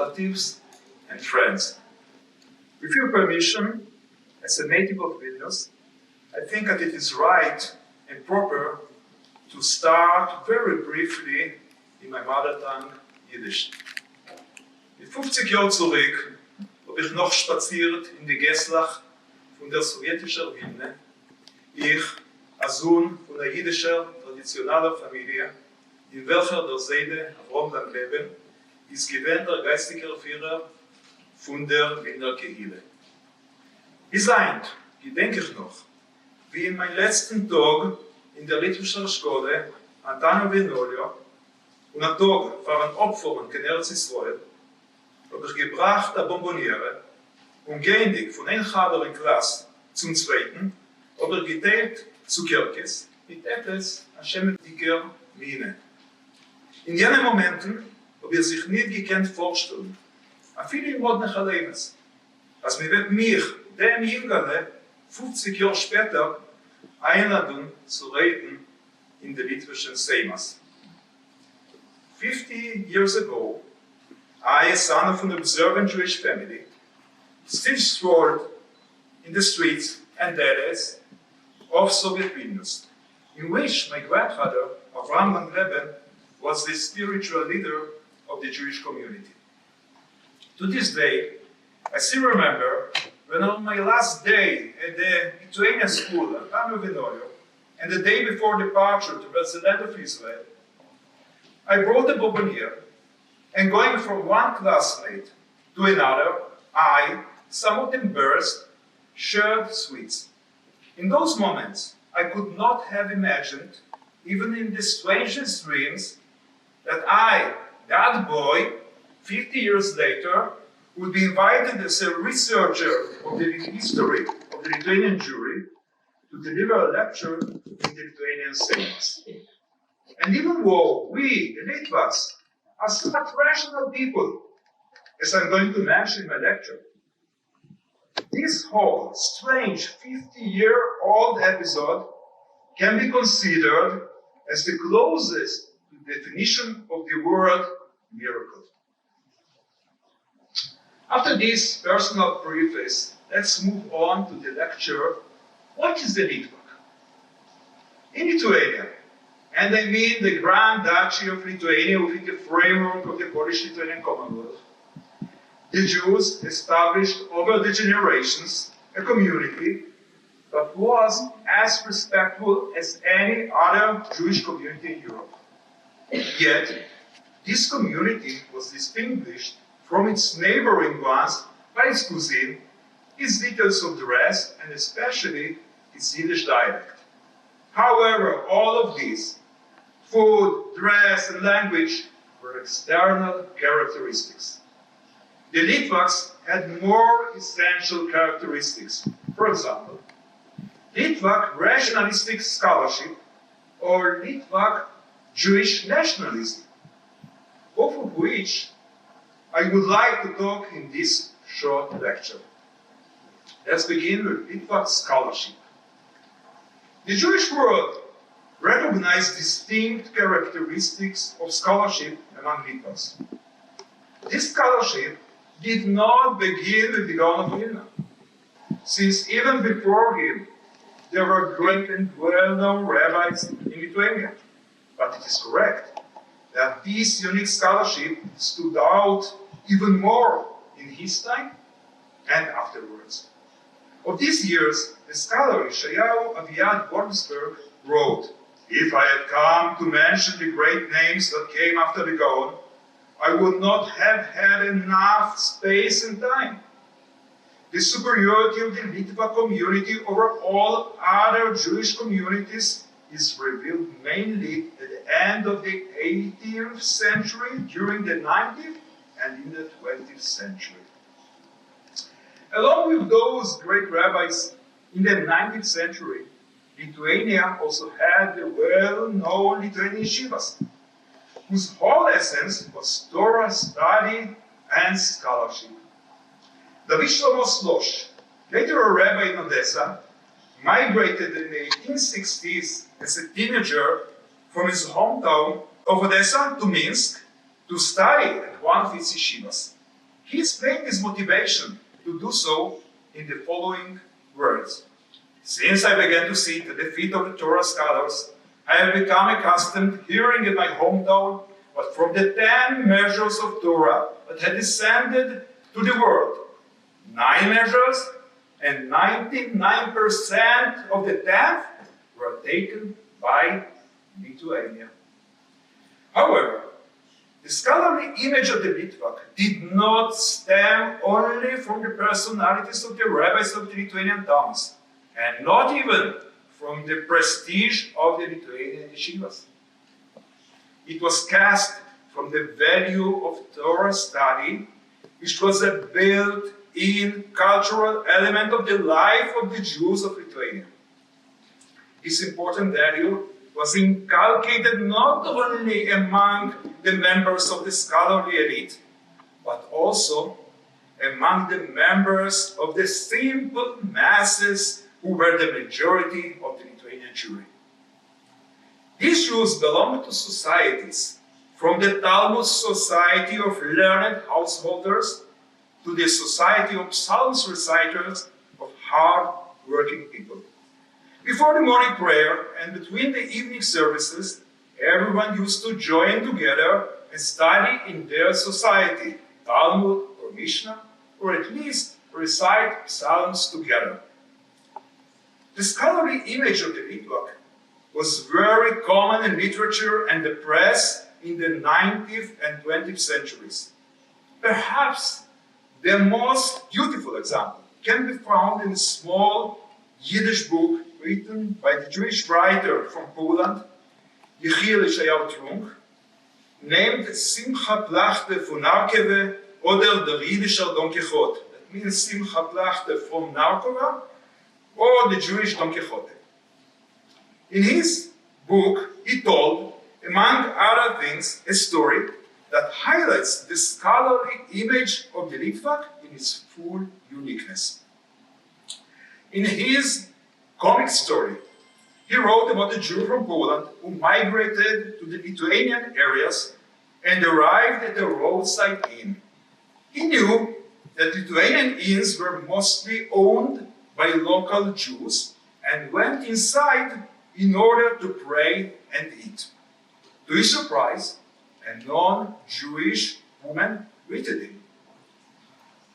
relatives, and friends. With your permission, as a native of Vilnius, I think that it is right and proper to start very briefly in my mother tongue, Yiddish. Mit 50 Jahren zurück habe ich noch spaziert in die Geslach von der sowjetischen Wilne. Ich, als Sohn von einer jüdischen, traditionellen Familie, in welcher der Seide Avrom Leben ist gewähnt der geistige Führer von der Wiener Kehille. Bis einst gedenke ich noch, wie in meinem letzten Tag in der litwischen Schule Antano Venolio und am Tag waren Opfer in Eretz Israel, habe ich gebracht eine Bonboniere und geendigt von einem Chaber in Klasse zum zweiten, habe ich geteilt Zuckerkes mit etwas anschämtiger Miene. In jenen Momenten habe ich sich nicht gekannt vorstellen, a viele im Modnach Alemes, als mir wird mich, dem Jüngerle, 50 Jahre später, einladen zu reden in der litwischen Seimas. 50 years ago, I, a son of an observant Jewish family, still strolled in the streets and alleys of Soviet Vilnius, in which my grandfather, Avram Leben, was the spiritual leader of the Jewish community. To this day, I still remember when on my last day at the Lithuanian school at Antano Venolio, and the day before departure towards the land of Israel, I brought a bonboniere, and going from one classmate to another, I, somewhat embarrassed, shared sweets. In those moments, I could not have imagined, even in the strangest dreams, that I, that boy, 50 years later, would be invited as a researcher of the history of the Lithuanian Jewry to deliver a lecture in the Lithuanian Seimas. And even though we, the Litvaks, are such rational people, as I'm going to mention in my lecture, this whole strange 50-year-old episode can be considered as the closest to the definition of the word miracle. After this personal preface, let's move on to the lecture. What is the Litvak? In Lithuania, and I mean the Grand Duchy of Lithuania within the framework of the Polish-Lithuanian Commonwealth, the Jews established over the generations a community that was as respectful as any other Jewish community in Europe. Yet, this community was distinguished from its neighboring ones by its cuisine, its details of dress, and especially its Yiddish dialect. However, all of these, food, dress, and language, were external characteristics. The Litvaks had more essential characteristics. For example, Litvak rationalistic scholarship or Litvak Jewish nationalism, both of which I would like to talk in this short lecture. Let's begin with Litvak scholarship. The Jewish world recognized distinct characteristics of scholarship among Litvaks. This scholarship did not begin with the Gaon of Vilna, since even before him there were great and well-known rabbis in Lithuania. But it is correct that this unique scholarship stood out even more in his time and afterwards. Of these years, the scholar Yeshayahu Aviad Bornsberg wrote, "If I had come to mention the great names that came after the Gaon, I would not have had enough space and time. The superiority of the Litva community over all other Jewish communities is revealed mainly at the end of the 18th century, during the 19th, and in the 20th century." Along with those great rabbis in the 19th century, Lithuania also had the well-known Lithuanian yeshivas, whose whole essence was Torah study and scholarship. David Shlomo Slosh, later a rabbi in Odessa, migrated in the 1860s as a teenager from his hometown of Odessa to Minsk to study at one of its yeshivas. he explained his motivation to do so in the following words. Since I began to sit at the feet of the Torah scholars, I have become accustomed hearing in my hometown but from the 10 measures of Torah that had descended to the world, 9 measures and 99% of the 10th were taken by Lithuania. However, the scholarly image of the Litvak did not stem only from the personalities of the rabbis of the Lithuanian towns, and not even from the prestige of the Lithuanian yeshivas. It was cast from the value of Torah study, which was a built-in cultural element of the life of the Jews of Lithuania. This important value was inculcated not only among the members of the scholarly elite, but also among the members of the simple masses who were the majority of the Lithuanian Jewry. These Jews belonged to societies, from the Talmud society of learned householders to the society of psalms reciters of hard-working people. Before the morning prayer and between the evening services, everyone used to join together and study in their society, Talmud or Mishnah, or at least recite psalms together. The scholarly image of the Litvak was very common in literature and the press in the 19th and 20th centuries. Perhaps the most beautiful example can be found in a small Yiddish book written by the Jewish writer from Poland, Yechiel Yeshayahu Trunk, named Simcha Plachte von Narkeve oder der Jiddischer Don Quixote. That means Simcha Plachte from Narkova or the Jewish Don Quixote. In his book, he told, among other things, a story that highlights the scholarly image of the Litvak in its full uniqueness. In his comic story, he wrote about a Jew from Poland who migrated to the Lithuanian areas and arrived at a roadside inn. He knew that Lithuanian inns were mostly owned by local Jews and went inside in order to pray and eat. To his surprise, a non-Jewish woman greeted him.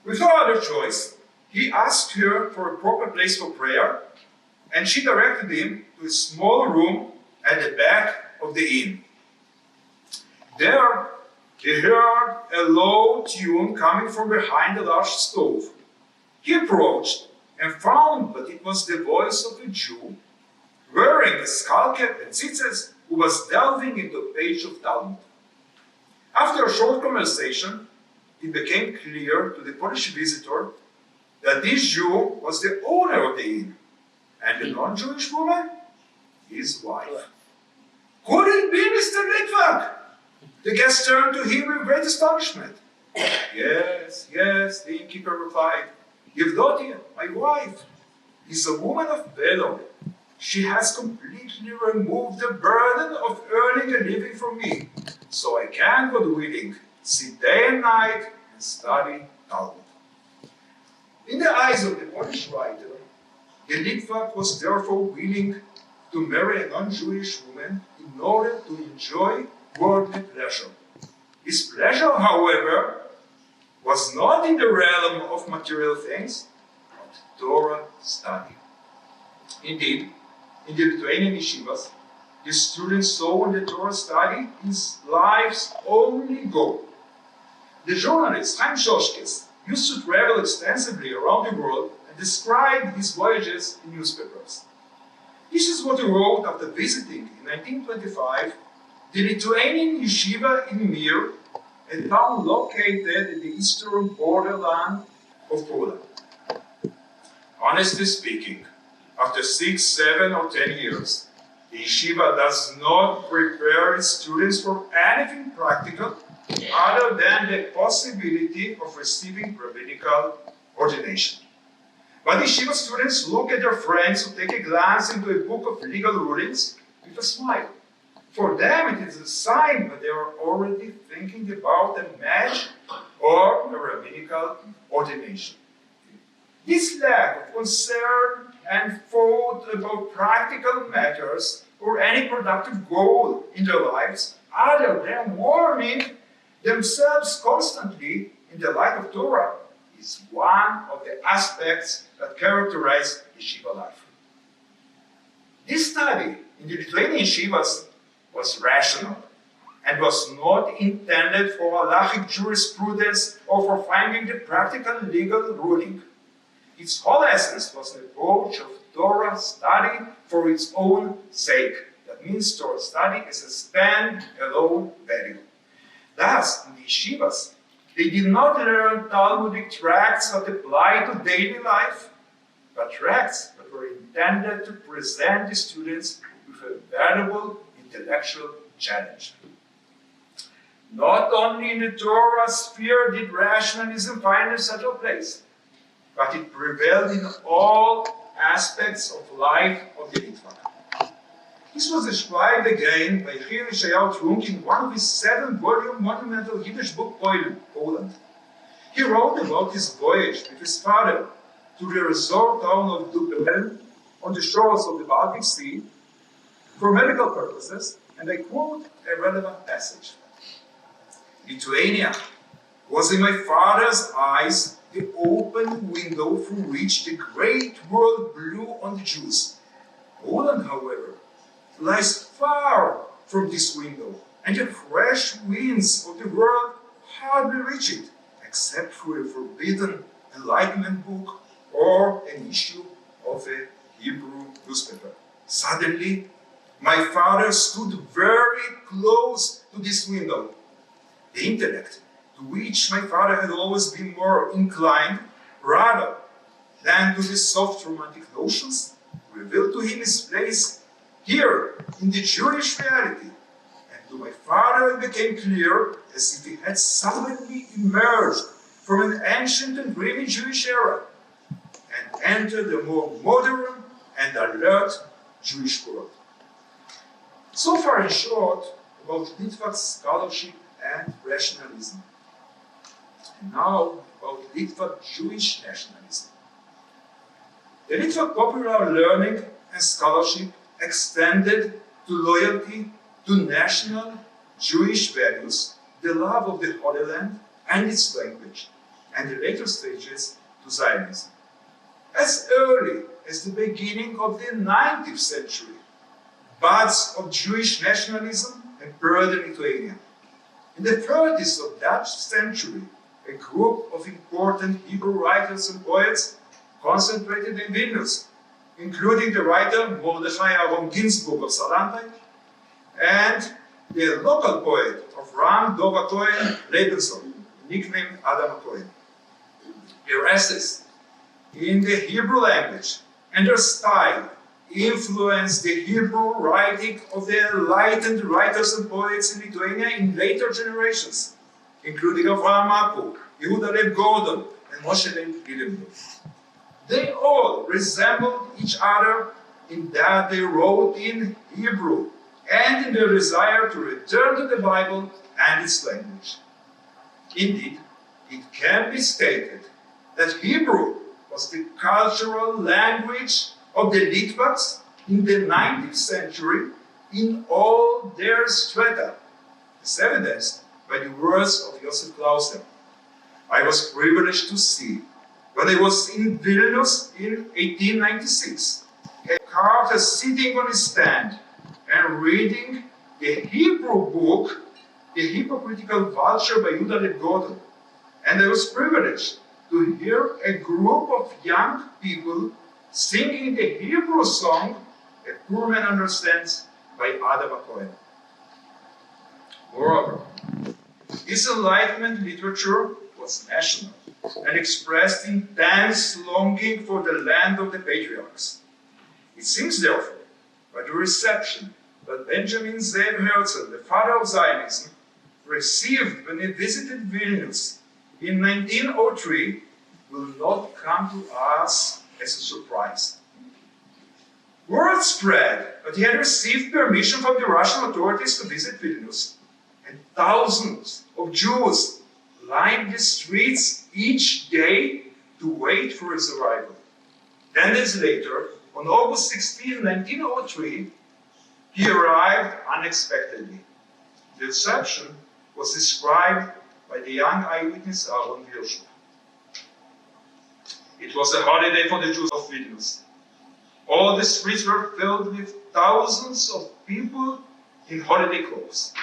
With no other choice, he asked her for a proper place for prayer, and she directed him to a small room at the back of the inn. There, he heard a low tune coming from behind a large stove. He approached and found that it was the voice of a Jew wearing a skull cap and tzitzis, who was delving into a page of Talmud. After a short conversation, it became clear to the Polish visitor that this Jew was the owner of the inn, and the non-Jewish woman, his wife. Could it be Mr. Litvak? The guest turned to him with great astonishment. Yes, yes, the innkeeper replied. Yevdotia, my wife, is a woman of valor. She has completely removed the burden of earning a living from me, so I can, God willing, sit day and night and study Talmud. In the eyes of the Polish writer, the Litvak was therefore willing to marry a non-Jewish woman in order to enjoy worldly pleasure. His pleasure, however, was not in the realm of material things, but Torah study. Indeed, in the Lithuanian yeshivas, the students saw in the Torah study his life's only goal. The journalist Seim used to travel extensively around the world and describe his voyages in newspapers. This is what he wrote after visiting in 1925 the Lithuanian yeshiva in Mir, a town located in the eastern borderland of Poland. Honestly speaking, after 6, 7, or 10 years, the yeshiva does not prepare its students for anything practical other than the possibility of receiving rabbinical ordination. But yeshiva students look at their friends who take a glance into a book of legal rulings with a smile. For them, it is a sign that they are already thinking about a match or a rabbinical rabbinical ordination. This lack of concern and thought about practical matters or any productive goal in their lives, other than warming themselves constantly in the light of Torah, is one of the aspects that characterize yeshiva life. This study in the Lithuanian yeshivas was rational and was not intended for halachic jurisprudence or for finding the practical legal ruling. Its whole essence was an approach of Torah study for its own sake. That means Torah study is a stand-alone value. Thus, in the yeshivas, they did not learn Talmudic tracts that apply to daily life, but tracts that were intended to present the students with a valuable intellectual challenge. Not only in the Torah sphere did rationalism find a settled place, but it prevailed in all aspects of life of the Litvak. This was described again by Chil Yeshayahu Trunk in one of his 7-volume monumental Yiddish book, Poland. He wrote about his voyage with his father to the resort town of Dubel on the shores of the Baltic Sea for medical purposes, and I quote a relevant passage. Lithuania was in my father's eyes the open window through which the great world blew on the Jews. Poland, however, lies far from this window, and the fresh winds of the world hardly reach it, except through a forbidden Enlightenment book or an issue of a Hebrew newspaper. Suddenly, my father stood very close to this window. The intellect, to which my father had always been more inclined, rather than to the soft romantic notions, revealed to him his place here in the Jewish reality. And to my father it became clear, as if he had suddenly emerged from an ancient and dreamy Jewish era and entered a more modern and alert Jewish world. So far, in short, about Litvak's scholarship and rationalism. And now about Litvak Jewish nationalism. The Litvak popular learning and scholarship extended to loyalty to national Jewish values, the love of the Holy Land and its language, and the later stages to Zionism. As early as the beginning of the 19th century, buds of Jewish nationalism appeared in Lithuania. In the 30s of that century, a group of important Hebrew writers and poets concentrated in Vilnius, including the writer Mordechai Aaron Ginsburg of Salantai and the local poet of Ram Dova Cohen Lebenson, nicknamed Adam Cohen. Their essays in the Hebrew language and their style influenced the Hebrew writing of the enlightened writers and poets in Lithuania in later generations, including Avraham Apuk, Yehuda Leib Gordon, and Moshe Leib Lilienberg. They all resembled each other in that they wrote in Hebrew and in their desire to return to the Bible and its language. Indeed, it can be stated that Hebrew was the cultural language of the Litvaks in the 19th century in all their strata, as evidenced by the words of Joseph Klauser. I was privileged to see, when I was in Vilnius in 1896, a carter sitting on his stand and reading the Hebrew book, The Hypocritical Vulture by Yehuda Leib Gordon. And I was privileged to hear a group of young people singing the Hebrew song, A Poor Man Understands, by Adam Cohen. Moreover, this Enlightenment literature was national and expressed intense longing for the land of the patriarchs. It seems, therefore, by the reception that Benjamin Zev Herzl, the father of Zionism, received when he visited Vilnius in 1903, will not come to us as a surprise. Word spread that he had received permission from the Russian authorities to visit Vilnius, and thousands of Jews lined the streets each day to wait for his arrival. 10 days later, on August 16, 1903, he arrived unexpectedly. The reception was described by the young eyewitness Aaron Virchow. It was a holiday for the Jews of Vilnius. All the streets were filled with thousands of people in holiday clothes.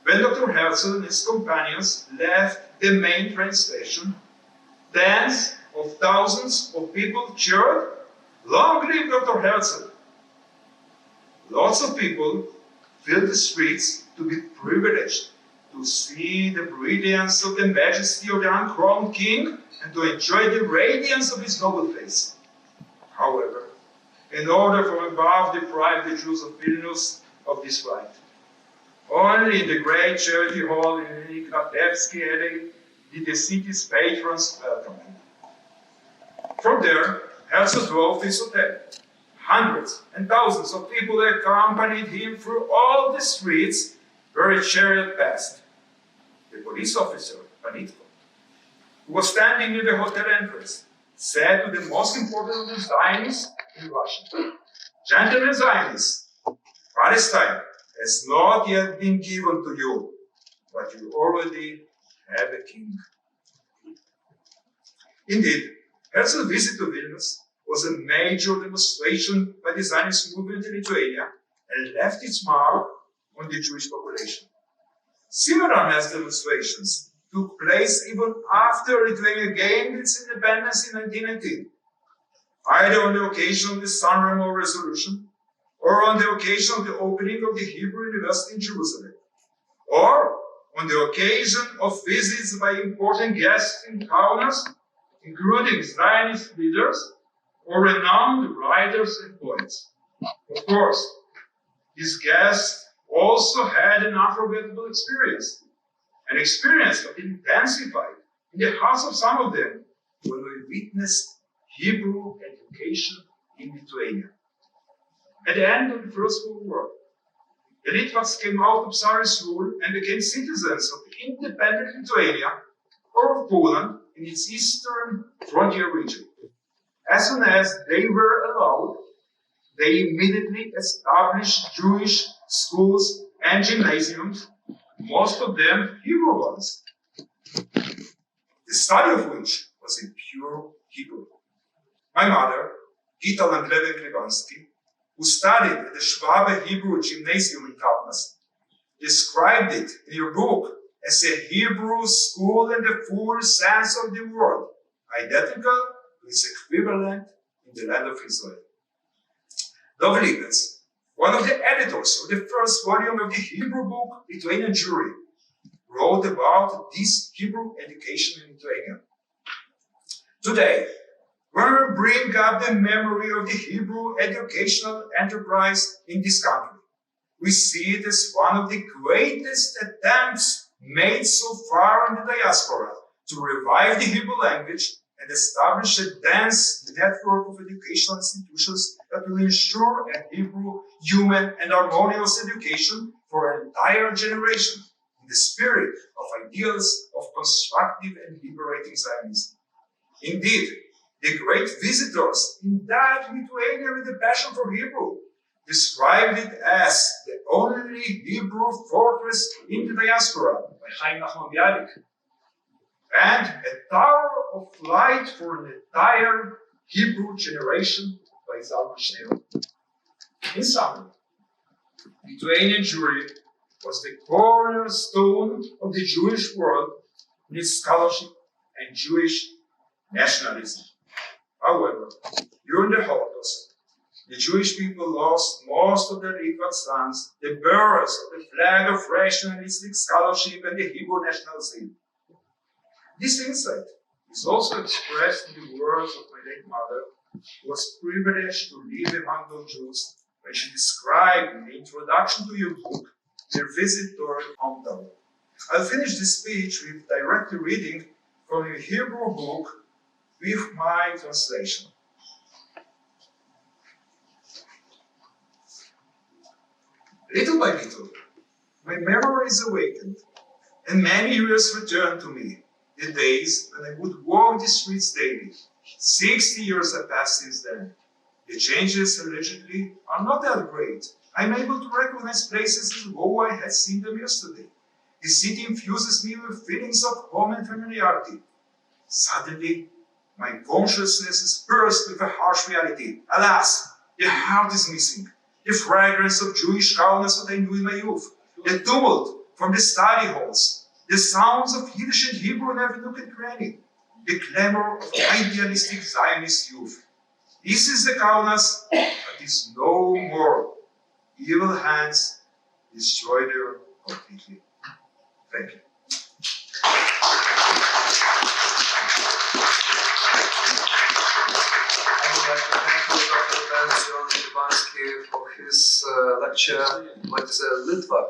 When Dr. Herzl and his companions left the main train station, tens of thousands of people cheered, "Long live Dr. Herzl!" Lots of people filled the streets to be privileged to see the brilliance of the majesty of the uncrowned king and to enjoy the radiance of his noble face. However, in order from above deprive the Jews of Vilnius of this right, only in the great charity hall in Nikratevsky alley did the city's patrons welcome him. From there, Herzl drove to his hotel. Hundreds and thousands of people accompanied him through all the streets where his chariot passed. The police officer, Panitko, who was standing near the hotel entrance, said to the most important of the Zionists in Russian, "Gentlemen Zionists, Palestine has not yet been given to you, but you already have a king." Indeed, Herzl's visit to Vilnius was a major demonstration by the Zionist movement in Lithuania and left its mark on the Jewish population. Similar mass demonstrations took place even after Lithuania gained its independence in 1919, either on the occasion of the San Remo Resolution or on the occasion of the opening of the Hebrew University in Jerusalem, or on the occasion of visits by important guests in Kaunas, including Zionist leaders or renowned writers and poets. Of course, these guests also had an unforgettable experience, an experience that intensified in the hearts of some of them when we witnessed Hebrew education in Lithuania. At the end of the First World War, the Litvaks came out of Tsarist rule and became citizens of independent Lithuania or of Poland in its eastern frontier region. As soon as they were allowed, they immediately established Jewish schools and gymnasiums, most of them Hebrew ones, the study of which was in pure Hebrew. My mother, Ben-Tsiyon Klibansky, who studied at the Schwabe Hebrew Gymnasium in Kaunas, described it in her book as a Hebrew school in the full sense of the word, identical to its equivalent in the land of Israel. Dov Lippitz, one of the editors of the first volume of the Hebrew book, Lithuanian Jewry, wrote about this Hebrew education in Lithuania. Today, when we bring up the memory of the Hebrew educational enterprise in this country, we see it as one of the greatest attempts made so far in the diaspora to revive the Hebrew language and establish a dense network of educational institutions that will ensure a Hebrew, human, and harmonious education for an entire generation in the spirit of ideals of constructive and liberating Zionism. Indeed, the great visitors in that Lithuania with a passion for Hebrew described it as the only Hebrew fortress in the diaspora by Chaim Nachman Bialik, and a tower of light for an entire Hebrew generation by Zalman Shneur. In summary, Lithuanian Jewry was the cornerstone of the Jewish world in its scholarship and Jewish nationalism. However, during the Holocaust, the Jewish people lost most of their Litvak sons, the bearers of the flag of rationalistic scholarship and the Hebrew national zeal. This insight is also expressed in the words of my late mother, who was privileged to live among those Jews, when she described in the introduction to your book their visit to her hometown. I'll finish this speech with direct reading from a Hebrew book with my translation. Little by little, my memory is awakened, and many years return to me, the days when I would walk the streets daily. 60 years have passed since then. The changes, allegedly, are not that great. I'm able to recognize places as though I had seen them yesterday. The city infuses me with feelings of home and familiarity. Suddenly, my consciousness is burst with a harsh reality. Alas, the heart is missing. The fragrance of Jewish Kaunas that I knew in my youth. The tumult from the study halls. The sounds of Yiddish and Hebrew in every nook and cranny. The clamor of idealistic Zionist youth. This is the Kaunas that is no more. Evil hands destroyed her completely. Thank you. I would like to thank you, Dr. Ben-Tsiyon Klibansky, for his lecture, what is a Litvak